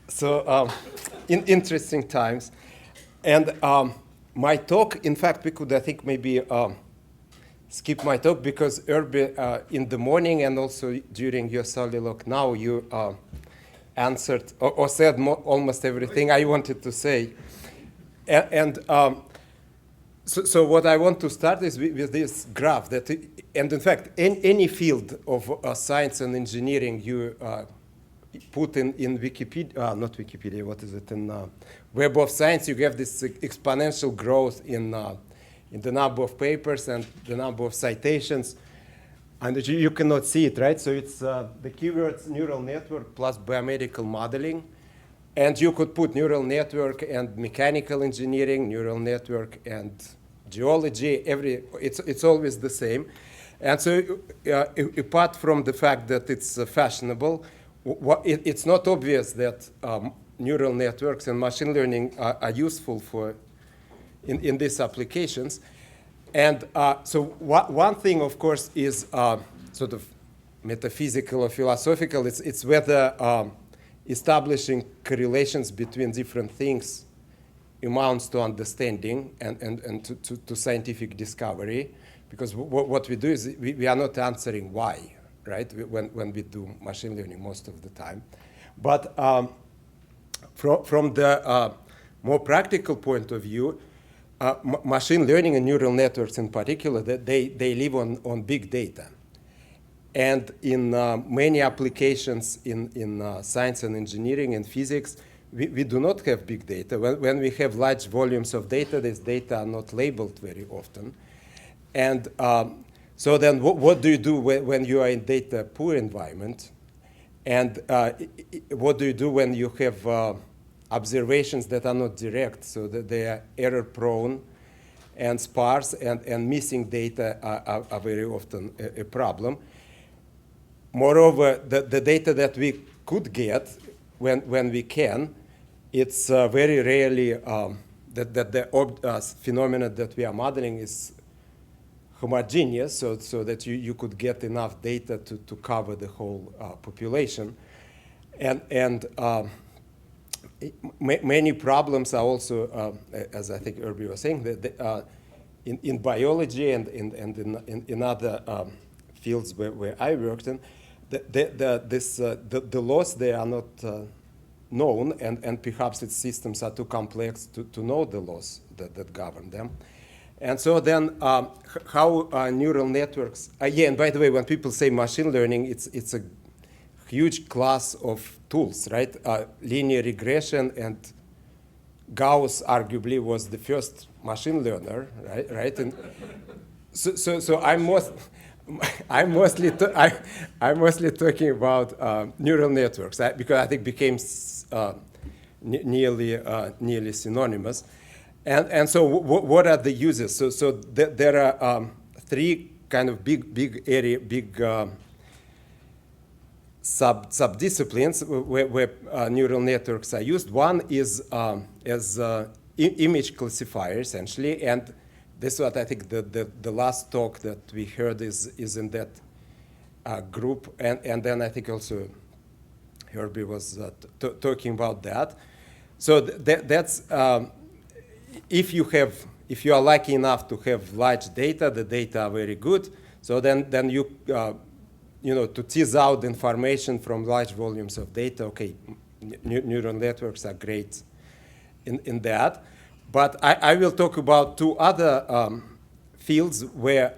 So in interesting times. And my talk, in fact, we could, I think, maybe skip my talk because Irby, in the morning and also during your Solilog now, you answered or said almost everything I wanted to say. So what I want to start is with this graph that, and in fact, any field of science and engineering you put in Wikipedia, not Wikipedia, what is it, in Web of Science, you have this exponential growth in the number of papers and the number of citations. And you cannot see it, right? So it's the keywords neural network plus biomedical modeling. And you could put neural network and mechanical engineering, neural network and geology, it's always the same. And so apart from the fact that it's fashionable, it's not obvious that neural networks and machine learning are useful in these applications. And so one thing, of course, is sort of metaphysical or philosophical. It's whether establishing correlations between different things amounts to understanding and to scientific discovery. Because what we do is we are not answering why, right, when we do machine learning most of the time. But from the more practical point of view, machine learning and neural networks in particular, they live on big data. And in many applications in science and engineering and physics, we do not have big data. When we have large volumes of data, this data are not labeled very often. And so then what do you do when you are in data poor environment? And what do you do when you have observations that are not direct, so that they are error prone and sparse, and missing data are very often a problem. Moreover, the data that we could get when we can, it's very rarely that the phenomena that we are modeling is homogeneous, so that you could get enough data to cover the whole population. And many problems are also, as I think Irby was saying, that in biology and in other fields where I worked in, the laws, they are not known, and perhaps its systems are too complex to know the laws that govern them. And so then how neural networks, yeah, and by the way, when people say machine learning, it's a huge class of tools, right? Linear regression, and Gauss arguably was the first machine learner, right? And so I'm mostly talking about neural networks, because I think became nearly synonymous. And so what are the uses? So there are three kind of big subdisciplines where neural networks are used. One is as image classifier, essentially, and this is what I think the last talk that we heard is in that group, and then I think also Herbie was talking about that. So that's if you are lucky enough to have large data, the data are very good. So then you to tease out information from large volumes of data. Okay, neural networks are great in that. But I will talk about two other fields where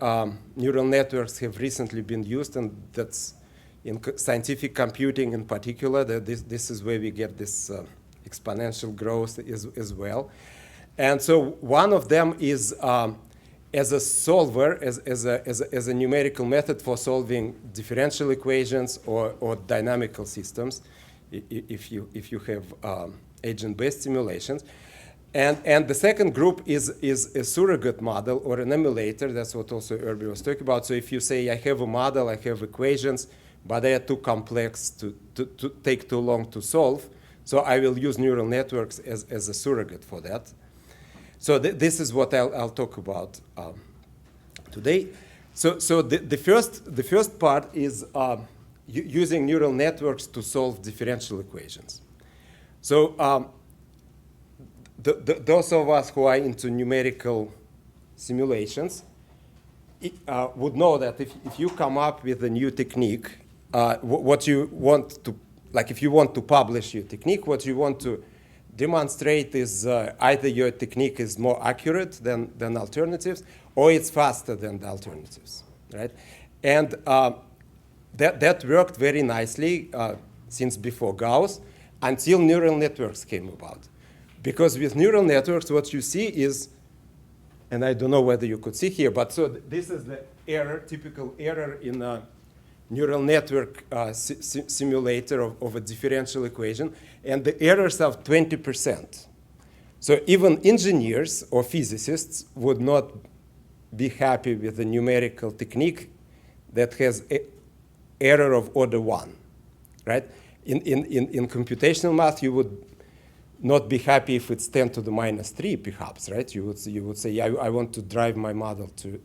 neural networks have recently been used, and that's in scientific computing in particular. That this is where we get this exponential growth as well. And so one of them is as a solver, as a numerical method for solving differential equations or dynamical systems, if you have agent-based simulations. And the second group is a surrogate model or an emulator. That's what also Irby was talking about. So if you say, I have a model, I have equations, but they are too complex to take too long to solve, so I will use neural networks as a surrogate for that. So this is what I'll talk about today. So the first part is using neural networks to solve differential equations. So those of us who are into numerical simulations would know that if you come up with a new technique, what you want to, like if you want to publish your technique, what you want to demonstrate is either your technique is more accurate than alternatives, or it's faster than the alternatives, right? And that worked very nicely since before Gauss, until neural networks came about. Because with neural networks, what you see is, and I don't know whether you could see here, but so this is the error, typical error in a neural network simulator of a differential equation, and the errors are 20%. So even engineers or physicists would not be happy with a numerical technique that has an error of order 1, right? In computational math, you would not be happy if it's 10 to the minus 3, perhaps, right? You would say, yeah, I want to drive my model to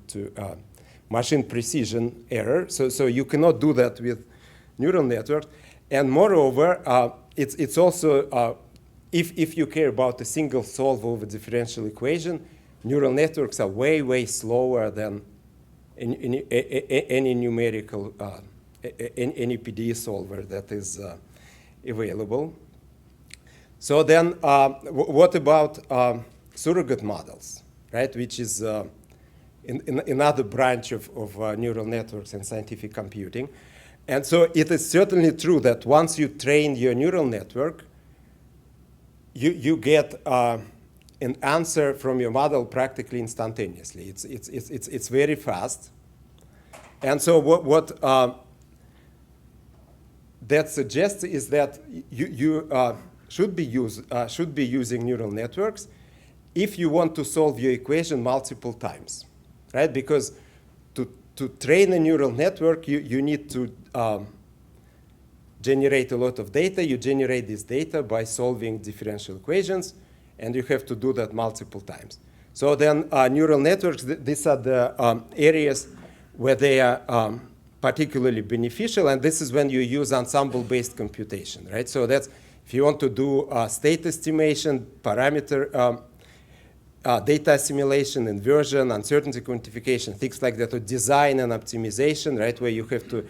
machine precision error. So you cannot do that with neural networks. And moreover, it's also, if you care about a single solve of a differential equation, neural networks are way, way slower than any numerical, any PDE solver that is available. So then what about surrogate models, right, which is another branch of neural networks and scientific computing. And so it is certainly true that once you train your neural network, you get an answer from your model practically instantaneously. It's very fast. And so what that suggests is that you should be using neural networks if you want to solve your equation multiple times, right? Because to train a neural network, you need to generate a lot of data. You generate this data by solving differential equations, and you have to do that multiple times. So then neural networks, these are the areas where they are particularly beneficial, and this is when you use ensemble-based computation, right? So that's if you want to do state estimation, parameter data assimilation, inversion, uncertainty quantification, things like that, or design and optimization, right, where you have to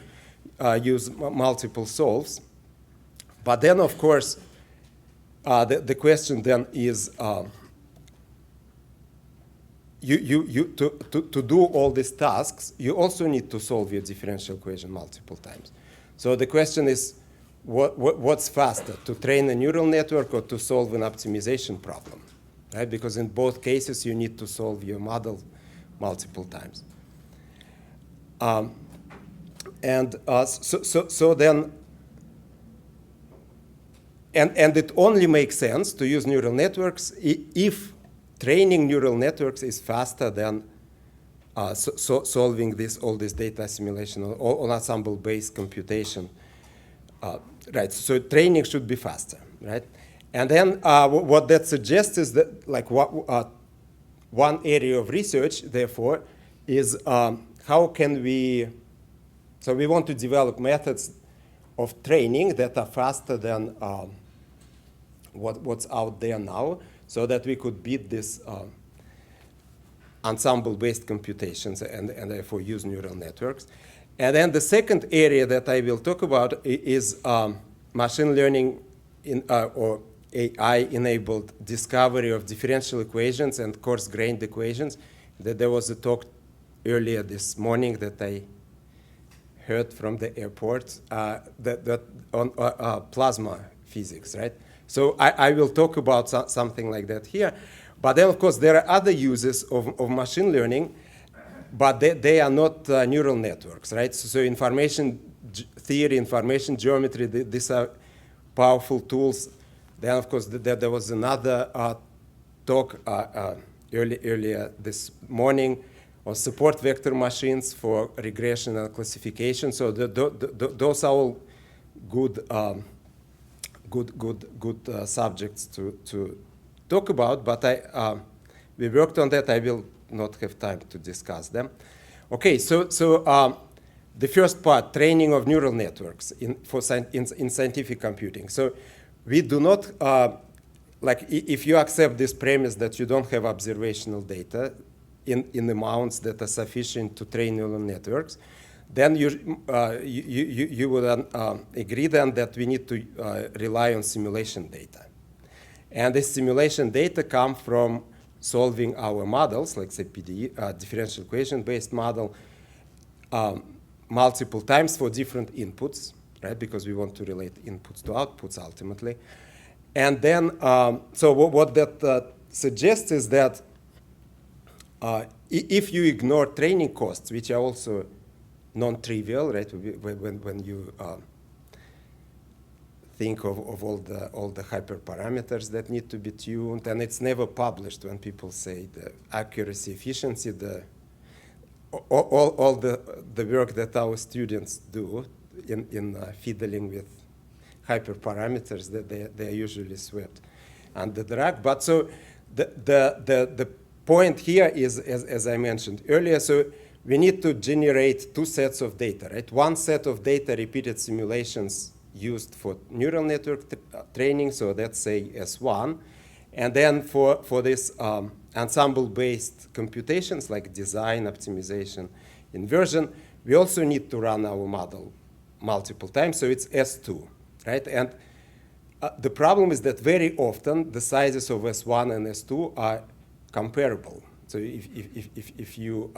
use multiple solves. But then, of course, the question then is, to do all these tasks, you also need to solve your differential equation multiple times. So the question is, what's faster, to train a neural network or to solve an optimization problem, right? Because in both cases, you need to solve your model multiple times. So then, and it only makes sense to use neural networks if training neural networks is faster than solving all this data assimilation on ensemble-based computation. Right, so training should be faster, right? And then what that suggests is that, like, one area of research, therefore, is how can we, so we want to develop methods of training that are faster than what's out there now, so that we could beat this ensemble-based computations and therefore use neural networks. And then the second area that I will talk about is machine learning or AI-enabled discovery of differential equations and coarse-grained equations. There was a talk earlier this morning that I heard from the airport that on plasma physics, right? So I will talk about something like that here. But then, of course, there are other uses of machine learning, but they are not neural networks, right? So information theory, information geometry, these are powerful tools. Then, of course, there was another talk earlier this morning on support vector machines for regression and classification. So those are all good subjects to talk about, but we worked on that. I will not have time to discuss them. Okay, so the first part, training of neural networks in scientific computing. So we do not, if you accept this premise that you don't have observational data in amounts that are sufficient to train neural networks, then you would agree then that we need to rely on simulation data. And the simulation data come from solving our models, like say PDE, differential equation-based model, multiple times for different inputs, right? Because we want to relate inputs to outputs ultimately. And then, so what that suggests is that if you ignore training costs, which are also non-trivial, right? When you think of all the hyperparameters that need to be tuned, and it's never published when people say the accuracy, efficiency, all the work that our students do in fiddling with hyperparameters, that they are usually swept under the rug. But so the point here is, as I mentioned earlier, so we need to generate two sets of data, right? One set of data, repeated simulations used for neural network training, so let's say S1. And then for this ensemble-based computations like design, optimization, inversion, we also need to run our model multiple times, so it's S2, right? And the problem is that very often the sizes of S1 and S2 are comparable. So if you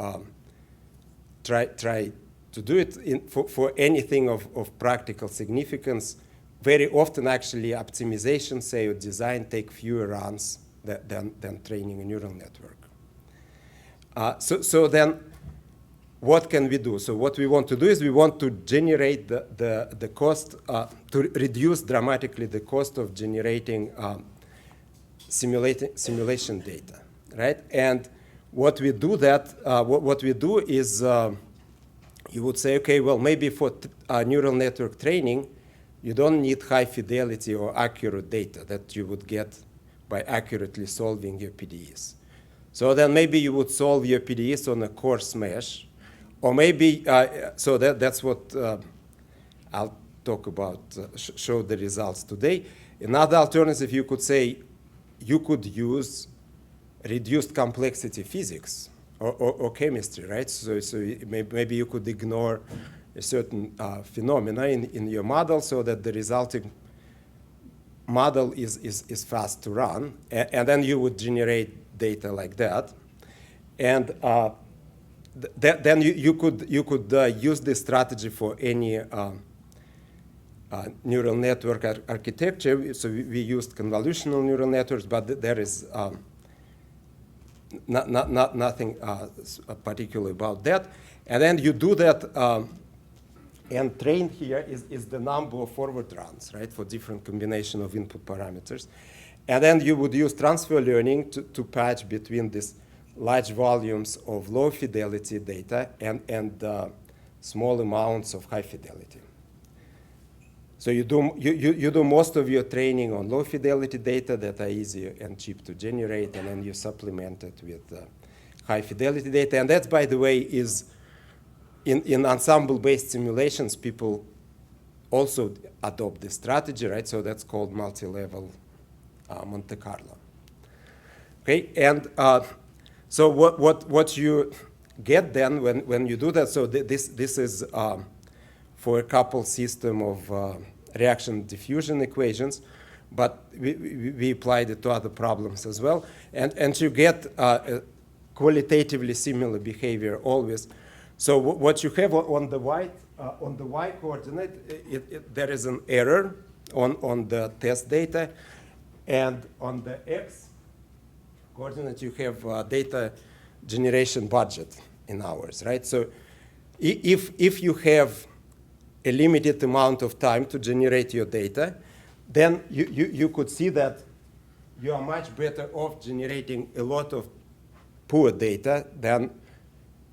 try to do it for anything of practical significance, very often actually optimization, say, or design take fewer runs than training a neural network. So then what can we do? So what we want to do is we want to generate the cost, to reduce dramatically the cost of generating simulation data, right? And what we do what we do is you would say, okay, well, maybe for neural network training, you don't need high fidelity or accurate data that you would get by accurately solving your PDEs. So then maybe you would solve your PDEs on a coarse mesh, or maybe, so that's what I'll talk about, show the results today. Another alternative, you could say, you could use reduced complexity physics or chemistry, right? So maybe you could ignore a certain phenomena in your model so that the resulting model is fast to run, and then you would generate data like that. And then you could use this strategy for any neural network architecture. So we used convolutional neural networks, but there is nothing particular about that. And then you do that, and trained here is the number of forward runs, right, for different combination of input parameters. And then you would use transfer learning to patch between these large volumes of low fidelity data and small amounts of high fidelity. So you do most of your training on low fidelity data that are easy and cheap to generate, and then you supplement it with high fidelity data. And that, by the way, is in ensemble-based simulations, people also adopt this strategy, right? So that's called multi-level Monte Carlo. Okay, and so what you get then when you do that? So this is for a coupled system of reaction diffusion equations, but we applied it to other problems as well, and you get qualitatively similar behavior always. So what you have on the y coordinate, there is an error on the test data, and on the x coordinate you have data generation budget in hours, right? So if you have a limited amount of time to generate your data, then you could see that you are much better off generating a lot of poor data than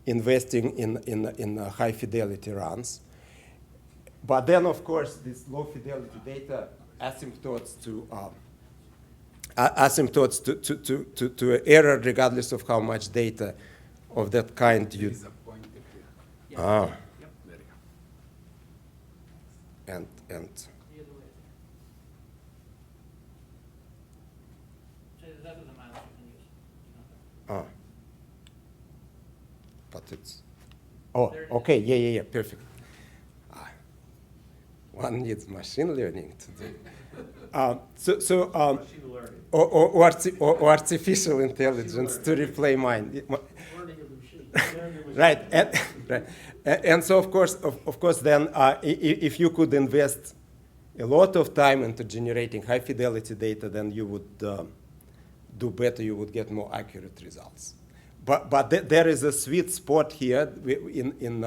investing in high fidelity runs. But then, of course, this low fidelity data asymptotes to error regardless of how much data of that kind you. Ah. And but it's, oh, okay, yeah, perfect. One needs machine learning to do. Machine learning. Or artificial intelligence to replay mine. Learning of the machine. Right, right. And so of course, then if you could invest a lot of time into generating high fidelity data, then you would do better. You would get more accurate results. But there is a sweet spot here in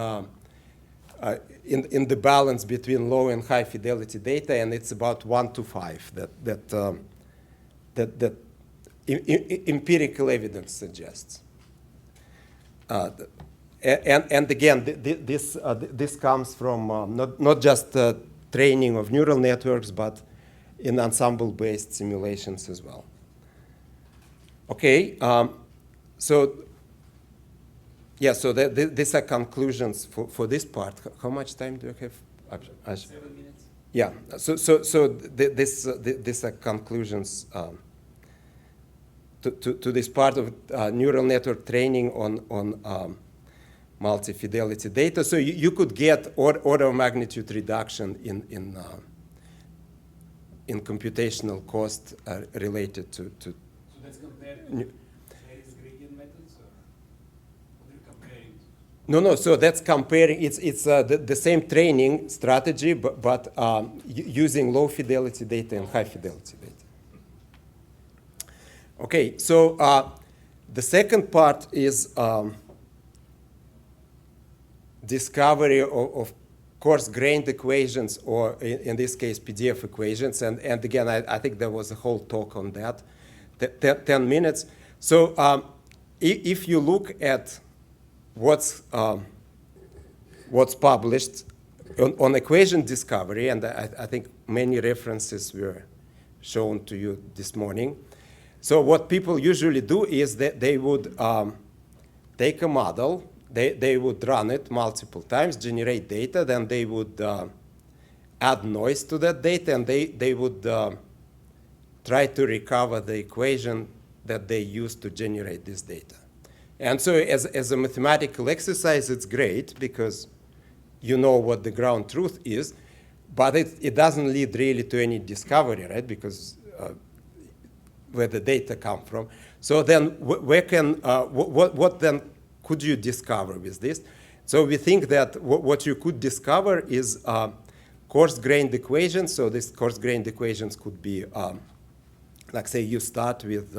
the balance between low and high fidelity data, and it's about 1 to 5 that empirical evidence suggests. And again, this comes from not just training of neural networks, but in ensemble-based simulations as well. Okay, so these are conclusions for this part. How much time do you have? 7 minutes. Yeah, these are conclusions to this part of neural network training on multi-fidelity data. So you could get order of magnitude reduction in computational cost related to. So that's compared to Bayes gradient methods, or what are you comparing to? No. So that's comparing. It's the same training strategy, but using low fidelity data and high fidelity data. Okay. So the second part is discovery of coarse-grained equations, or in this case, PDF equations. And again, I think there was a whole talk on that, 10 minutes. So if you look at what's published on equation discovery, and I think many references were shown to you this morning. So what people usually do is that they would take a model, they would run it multiple times, generate data, then they would add noise to that data, and they would try to recover the equation that they used to generate this data. And so as a mathematical exercise, it's great because you know what the ground truth is, but it doesn't lead really to any discovery, right? Because where the data come from. So then what then could you discover with this? So we think that what you could discover is coarse-grained equations. So these coarse-grained equations could be, like say you start with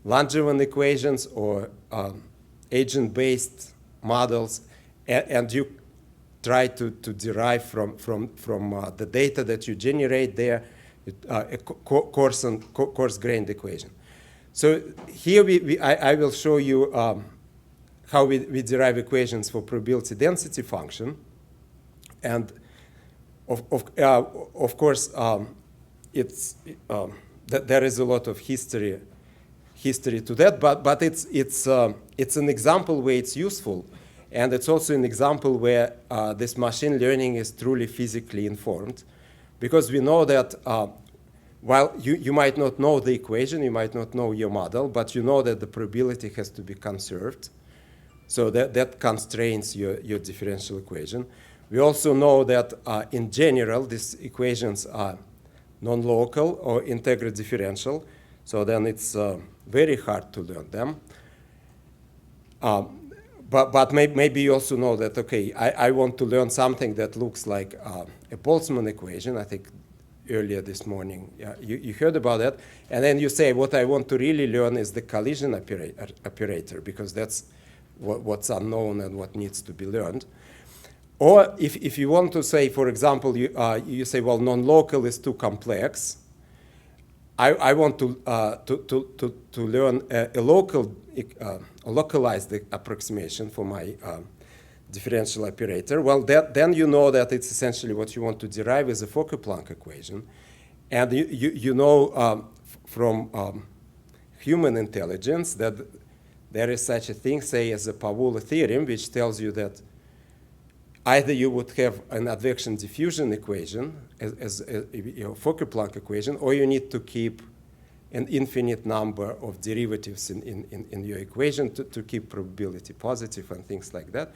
Langevin equations or agent-based models, and you try to derive from the data that you generate there a coarse-grained equation. So here I will show you how we derive equations for probability density function, and of course there is a lot of history to that, but it's an example where it's useful, and it's also an example where this machine learning is truly physically informed, because we know that while you might not know the equation, you might not know your model, but you know that the probability has to be conserved. So that constrains your differential equation. We also know that in general, these equations are non-local or integer differential. So then it's very hard to learn them. But maybe you also know that, okay, I want to learn something that looks like a Boltzmann equation. I think earlier this morning you heard about that. And then you say, what I want to really learn is the collision operator, because that's what's unknown and what needs to be learned. Or if you want to say, for example, you say, well, non-local is too complex. I want to learn a localized approximation for my differential operator. Well, then you know that it's essentially what you want to derive is a Fokker-Planck equation. And you know from human intelligence that there is such a thing, say, as a Pavlov theorem, which tells you that either you would have an advection diffusion equation as a Fokker-Planck equation, or you need to keep an infinite number of derivatives in your equation to keep probability positive and things like that.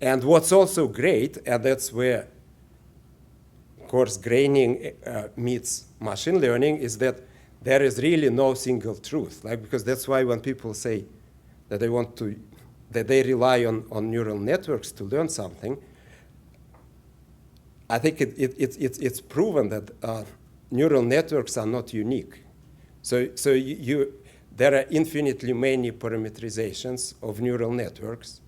And what's also great, and that's where coarse graining meets machine learning, is that there is really no single truth. Like, because that's why when people say that they rely on neural networks to learn something, I think it's proven that neural networks are not unique. So there are infinitely many parameterizations of neural networks.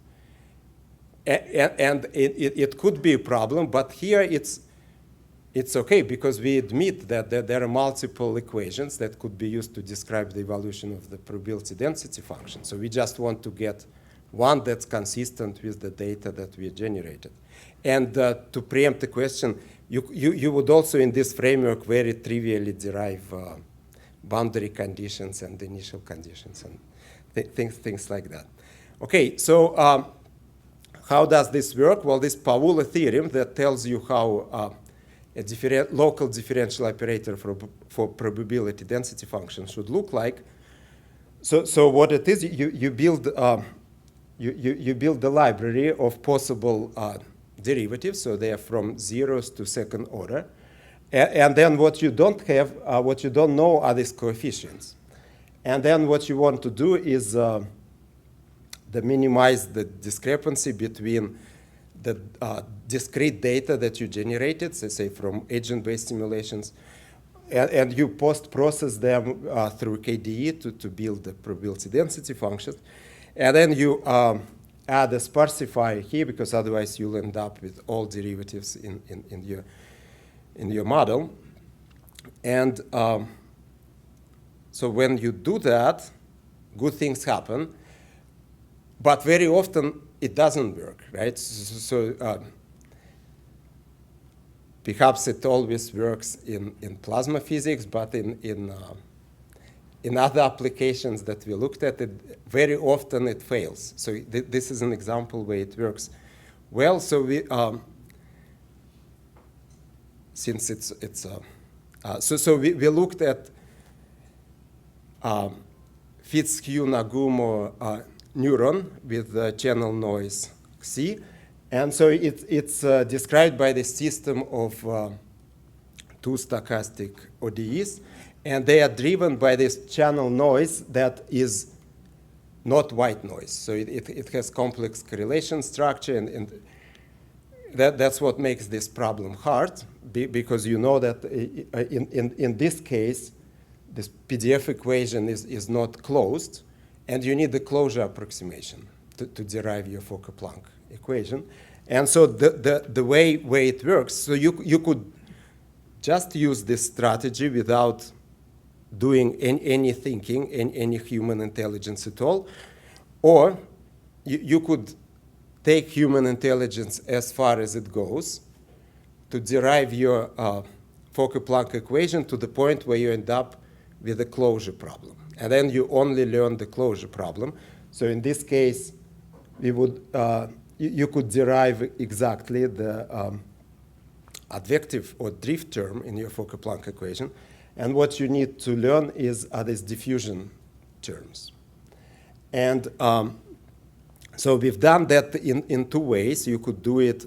And it could be a problem, but here it's okay, because we admit that there are multiple equations that could be used to describe the evolution of the probability density function. So we just want to get one that's consistent with the data that we generated. And to preempt the question, you would also in this framework very trivially derive boundary conditions and initial conditions and things like that. Okay, so how does this work? Well, this Paula theorem that tells you how a local differential operator for probability density function should look like. So what it is, you build the library of possible derivatives, so they are from zeros to second order. And then what you don't have, what you don't know are these coefficients. And then what you want to do is minimize the discrepancy between the discrete data that you generated, so say from agent-based simulations, and you post-process them through KDE to build the probability density functions. And then you add a sparsifier here, because otherwise you'll end up with all derivatives in your model. And so when you do that, good things happen. But very often it doesn't work, right? So perhaps it always works in plasma physics, but in other applications that we looked at, very often it fails. So this is an example where it works well. So we, since so we looked at Fitzhugh-Nagumo neuron with the channel noise Xi. And so it's described by the system of two stochastic ODEs. And they are driven by this channel noise that is not white noise. So it has complex correlation structure. And that's what makes this problem hard, because you know that in this case, this PDF equation is not closed. And you need the closure approximation to derive your Fokker-Planck equation. And so the way it works, so you could just use this strategy without doing any thinking, any human intelligence at all. Or you could take human intelligence as far as it goes to derive your Fokker-Planck equation to the point where you end up with a closure problem. And then you only learn the closure problem. So in this case, we would, you could derive exactly the advective or drift term in your Fokker-Planck equation. And what you need to learn are these diffusion terms. And so we've done that in two ways. You could do it,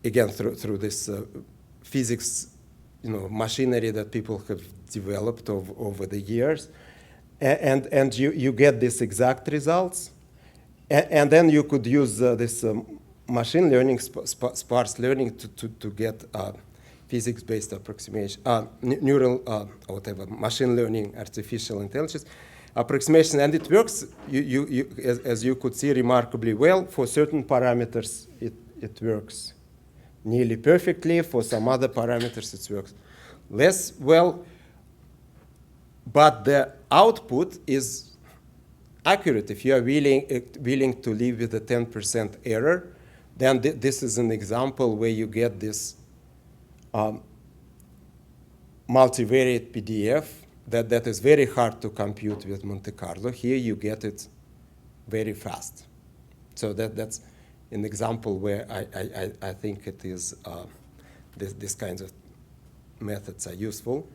again, through this physics machinery that people have developed over the years. And you get these exact results. And then you could use this machine learning, sparse learning to get physics-based approximation, neural, whatever, machine learning, artificial intelligence approximation. And it works, as you could see, remarkably well. For certain parameters, it works nearly perfectly. For some other parameters, it works less well. But the output is accurate. If you are willing to live with a 10% error, then this is an example where you get this multivariate PDF that is very hard to compute with Monte Carlo. Here you get it very fast. So that's an example where I think it is, these kinds of methods are useful.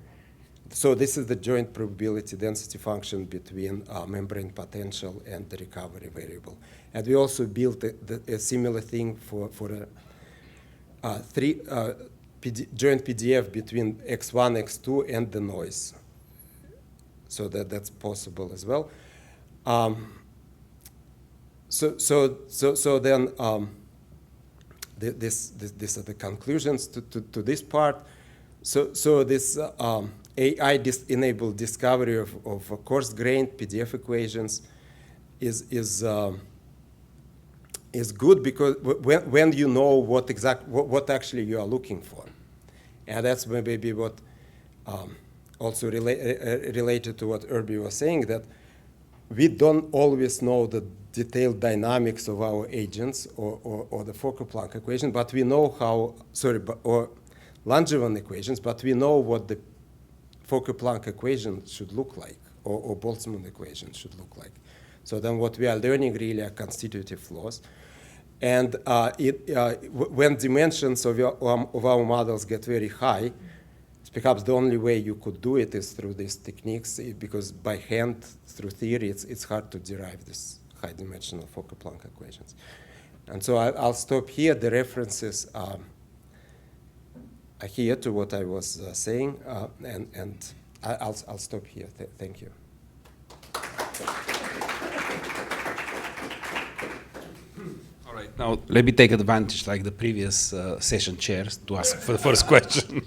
so this is the joint probability density function between membrane potential and the recovery variable. And we also built a similar thing for a joint PDF between X1, X2, and the noise. So that's possible as well. So then these are the conclusions to this part. So this AI-enabled discovery of coarse-grained PDF equations is good because when you know what actually you are looking for, and that's maybe what also related to what Irby was saying, that we don't always know the detailed dynamics of our agents or the Fokker-Planck equation, but we know or Langevin equations, but we know what the Fokker-Planck equation should look like, or Boltzmann equation should look like. So then what we are learning really are constitutive laws. And when dimensions of our models get very high, it's perhaps the only way you could do it is through these techniques, because by hand, through theory, it's hard to derive this high-dimensional Fokker-Planck equations. And so I'll stop here. The references are here to what I was saying, and I'll stop here. Thank you. All right, now let me take advantage, like the previous session chairs, to ask for the first question.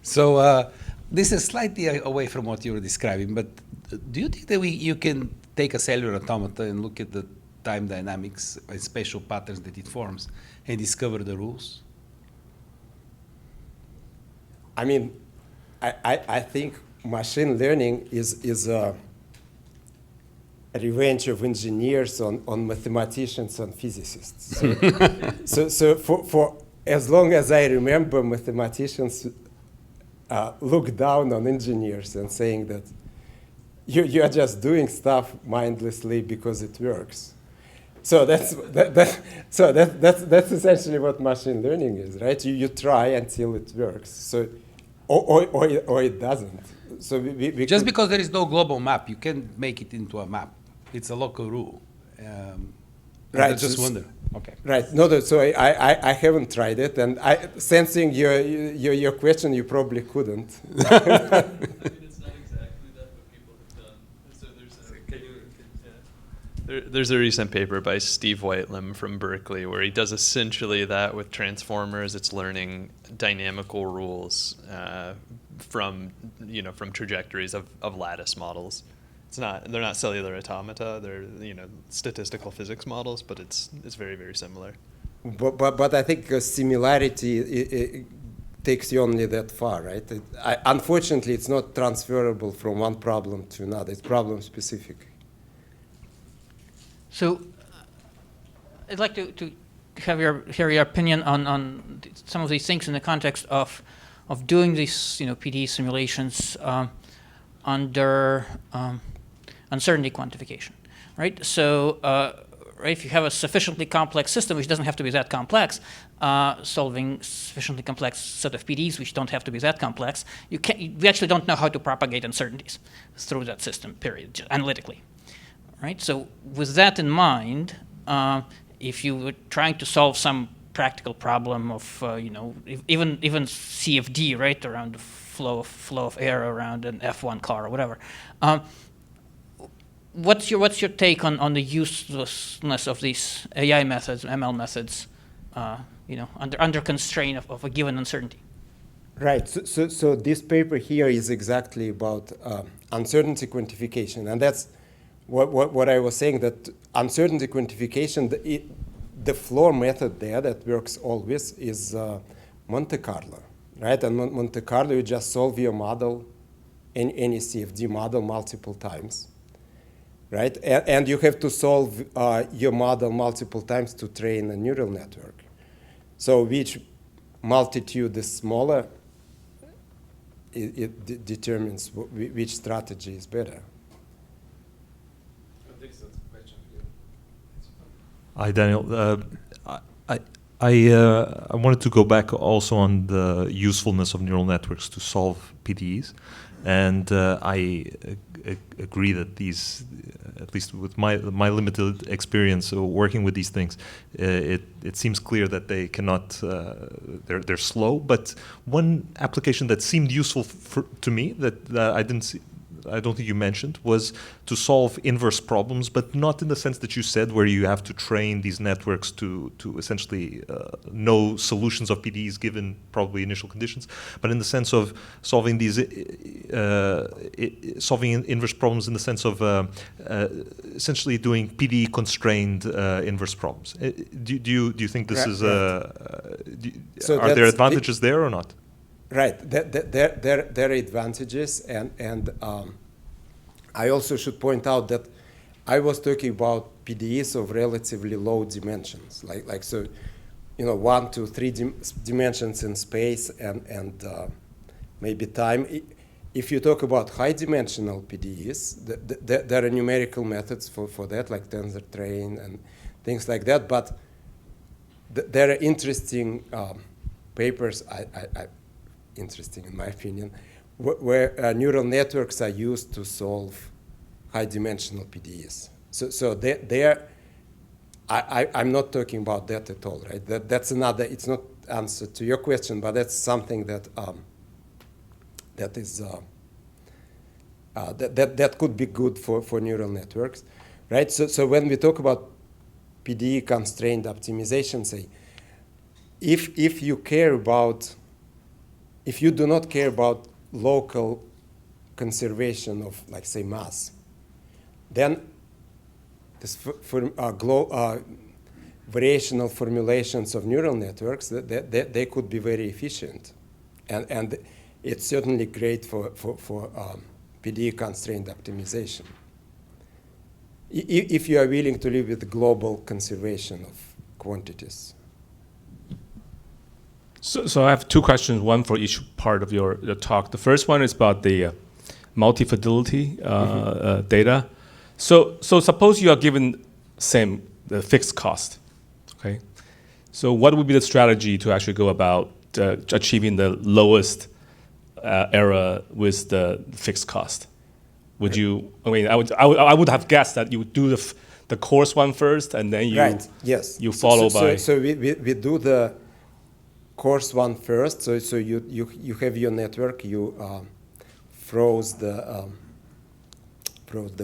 So this is slightly away from what you were describing, but do you think that you can take a cellular automata and look at the time dynamics and spatial patterns that it forms and discover the rules? I mean, I think machine learning is a revenge of engineers on mathematicians and physicists. So for as long as I remember, mathematicians look down on engineers and saying that you are just doing stuff mindlessly because it works. So that's essentially what machine learning is, right? You try until it works. So or it doesn't. So we just because there is no global map, you can't make it into a map. It's a local rule. Right. I just wonder. Okay. Right. No, so I haven't tried it, and sensing your question, you probably couldn't. I mean, it's not exactly that, but people have done. So there's a recent paper by Steve Whitelam from Berkeley where he does essentially that with transformers. It's learning dynamical rules from trajectories of lattice models. They're not cellular automata. They're statistical physics models, but it's very, very similar. But I think similarity it takes you only that far, right? Unfortunately, it's not transferable from one problem to another. It's problem specific. So I'd like to hear your opinion on some of these things in the context of doing these PD simulations under uncertainty quantification, right? So right, if you have a sufficiently complex system, which doesn't have to be that complex, solving sufficiently complex set of PDs, which don't have to be that complex, we actually don't know how to propagate uncertainties through that system, period, analytically, right? So with that in mind, if you were trying to solve some practical problem of, even CFD, right, around the flow of air around an F1 car or whatever, what's your take on the uselessness of these AI methods, ML methods, under constraint of a given uncertainty? Right. So this paper here is exactly about uncertainty quantification, and that's what I was saying. That uncertainty quantification, the floor method there that works always is Monte Carlo, right? And Monte Carlo, you just solve your model, any CFD model, multiple times. Right, and you have to solve your model multiple times to train a neural network. So which multitude is smaller, it determines which strategy is better. Hi, Daniel. I wanted to go back also on the usefulness of neural networks to solve PDEs, and I agree that these, at least with my limited experience working with these things, it seems clear that they cannot. They're slow. But one application that seemed useful to me that I didn't see. I don't think you mentioned, was to solve inverse problems, but not in the sense that you said, where you have to train these networks to essentially know solutions of PDEs given probably initial conditions, but in the sense of solving these solving inverse problems in the sense of essentially doing PDE constrained inverse problems. Do you think this is So are there advantages there or not? Right, there are advantages, and I also should point out that I was talking about PDEs of relatively low dimensions, like so, 1 to 3 dimensions in space and maybe time. If you talk about high-dimensional PDEs, there are numerical methods for that, like tensor train and things like that. But there are interesting papers. Interesting in my opinion, where neural networks are used to solve high-dimensional PDEs. So I'm not talking about that at all, right? That's another. It's not answer to your question, but that's something that that could be good for neural networks, right? So when we talk about PDE constrained optimization, say, if you care about if you do not care about local conservation of, like, say, mass, then this variational formulations of neural networks, they could be very efficient. And it's certainly great for PDE-constrained optimization, if you are willing to live with global conservation of quantities. So I have two questions, one for each part of your talk. The first one is about the multi-fidelity data. So suppose you are given the fixed cost, okay? So what would be the strategy to actually go about achieving the lowest error with the fixed cost? Would you? I mean, I would have guessed that you would do the coarse one first, and then you you follow by. So we do the coarse one first. So you have your network. You froze the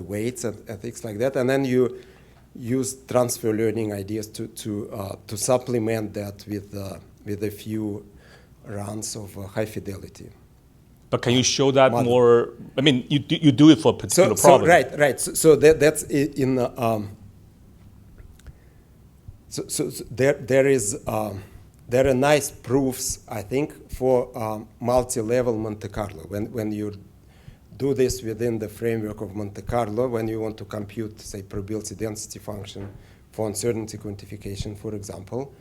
weights and things like that, and then you use transfer learning ideas to supplement that with a few runs of high fidelity. But can you show that more? I mean, you do it for a particular problem. Right. So that's in. So there are nice proofs, I think, for multi-level Monte Carlo. When you do this within the framework of Monte Carlo, when you want to compute, say, probability density function for uncertainty quantification, for example.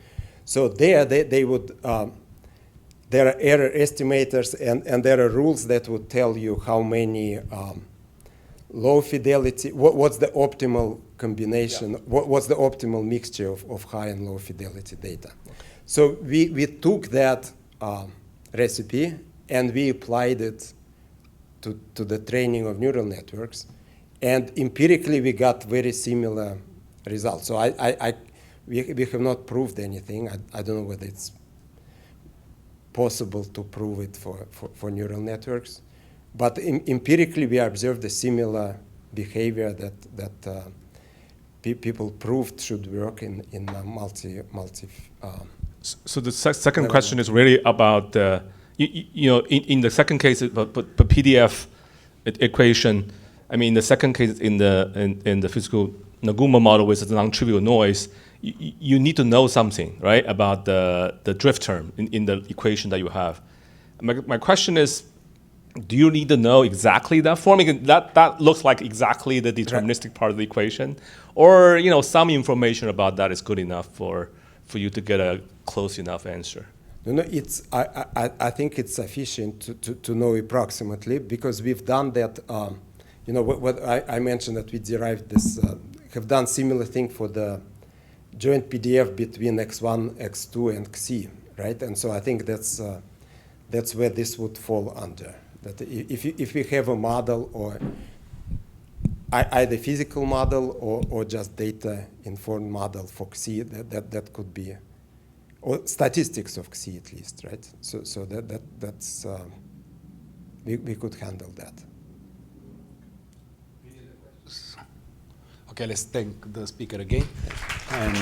So they would. There are error estimators, and there are rules that would tell you how many low fidelity, what's the optimal combination, what's the optimal mixture of high and low fidelity data. Okay. So we took that recipe and we applied it to the training of neural networks, and empirically we got very similar results. So we have not proved anything. I don't know whether it's possible to prove it for neural networks, but empirically we observed a similar behavior that people proved should work in multi. So the second question is really about in the second case, but PDF equation. I mean, the second case in the physical Naguma model with the non-trivial noise. You need to know something, right, about the drift term in the equation that you have. My question is, do you need to know exactly that form? That looks like exactly the deterministic part of the equation, or some information about that is good enough for you to get a close enough answer? No, I think it's sufficient to know approximately, because we've done that. What I mentioned, that we derived this, have done similar thing for the joint PDF between X1, X2, and Xi, right? And so I think that's where this would fall under. That if we have a model or either physical model or just data-informed model for Xi, that could be, or statistics of Xi at least, right? So that's we could handle that. Okay, let's thank the speaker again. And